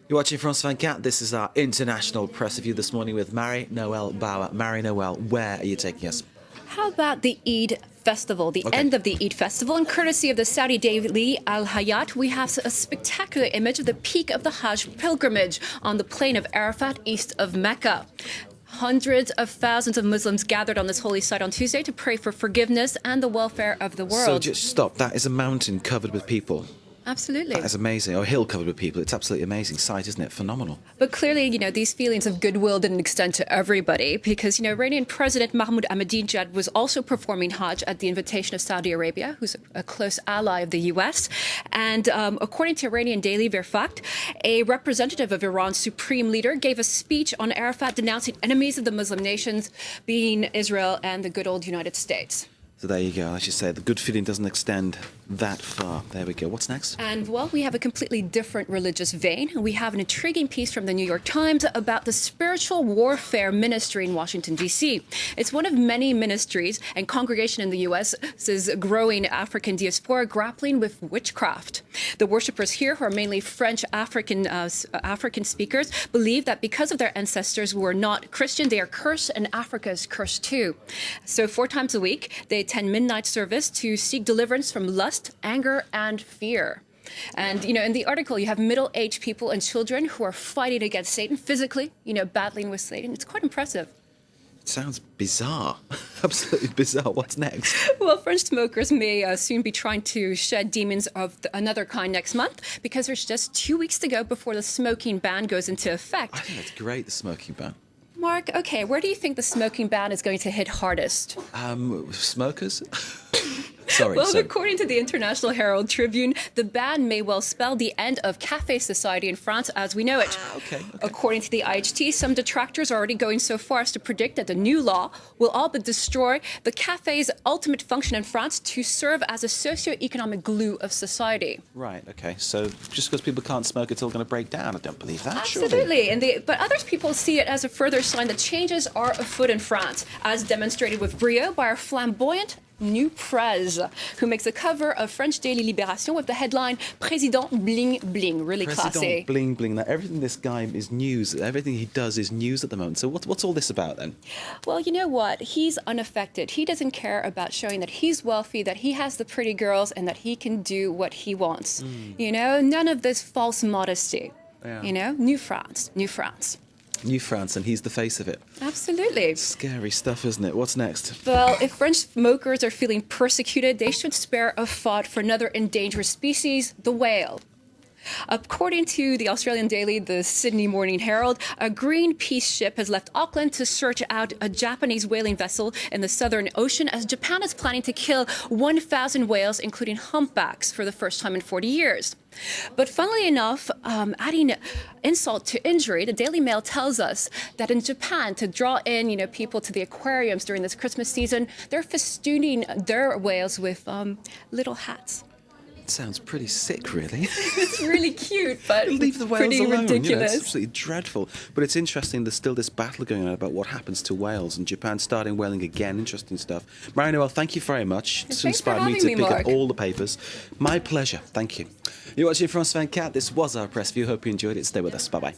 You're watching France24. This is our international press review this morning with Marie-Noël Bauer. Marie-Noël, where are you taking us? How about the Eid festival, the end of the Eid festival? And courtesy of the Saudi daily Al Hayat, we have a spectacular image of the peak of the Hajj pilgrimage on the plain of Arafat, east of Mecca. Hundreds of thousands of Muslims gathered on this holy site on Tuesday to pray for forgiveness and the welfare of the world. So just stop. That is a mountain covered with people. Absolutely. That is amazing. Or a hill covered with people. It's absolutely amazing sight, isn't it? Phenomenal. But clearly, these feelings of goodwill didn't extend to everybody because, Iranian President Mahmoud Ahmadinejad was also performing Hajj at the invitation of Saudi Arabia, who's a close ally of the U.S. And according to Iranian daily Verfact, a representative of Iran's supreme leader gave a speech on Arafat denouncing enemies of the Muslim nations, being Israel and the good old United States. So there you go. As you say, the good feeling doesn't extend that far. There we go. What's next? And, well, we have a completely different religious vein. We have an intriguing piece from the New York Times about the spiritual warfare ministry in Washington, D.C. It's one of many ministries and congregation in the U.S.'s growing African diaspora grappling with witchcraft. The worshippers here, who are mainly French African speakers, believe that because of their ancestors who are not Christian, they are cursed, and Africa is cursed too. So 4 times a week, they attend midnight service to seek deliverance from lust, anger, and fear. And, in the article, you have middle-aged people and children who are fighting against Satan physically, battling with Satan. It's quite impressive. It sounds bizarre. Absolutely bizarre. What's next? Well, French smokers may soon be trying to shed demons of another kind next month because there's just 2 weeks to go before the smoking ban goes into effect. I think that's great, the smoking ban. Mark, okay, where do you think the smoking ban is going to hit hardest? Smokers? Sorry. Well, according to the International Herald Tribune, the ban may well spell the end of cafe society in France as we know it. Okay. According to the IHT, some detractors are already going so far as to predict that the new law will all but destroy the cafe's ultimate function in France to serve as a socio-economic glue of society. Right, okay. So just because people can't smoke, it's all going to break down. I don't believe that. Absolutely. But other people see it as a further sign that changes are afoot in France, as demonstrated with brio by our flamboyant New Prez, who makes a cover of French daily Libération with the headline Président Bling Bling. Really classy. Président Bling Bling. Now, everything this guy is news. Everything he does is news at the moment. So what's all this about then? Well, you know what? He's unaffected. He doesn't care about showing that he's wealthy, that he has the pretty girls, and that he can do what he wants. None of this false modesty. Yeah. New France, New France. New France, and he's the face of it. Absolutely. Scary stuff, isn't it? What's next? Well, if French smokers are feeling persecuted, they should spare a thought for another endangered species, the whale. According to the Australian daily, the Sydney Morning Herald, a Greenpeace ship has left Auckland to search out a Japanese whaling vessel in the Southern Ocean as Japan is planning to kill 1,000 whales, including humpbacks, for the first time in 40 years. But funnily enough, adding insult to injury, the Daily Mail tells us that in Japan, to draw in people to the aquariums during this Christmas season, they're festooning their whales with little hats. Sounds pretty sick, really. It's really cute, but leave the whales pretty alone. ridiculous. It's absolutely dreadful. But it's interesting. There's still this battle going on about what happens to whales, and Japan starting whaling again. Interesting stuff. Marie-Noël, thank you very much. It's inspired me to pick up all the papers. My pleasure. Thank you. You're watching France24. This was our press view. Hope you enjoyed it. Stay with us. Bye bye.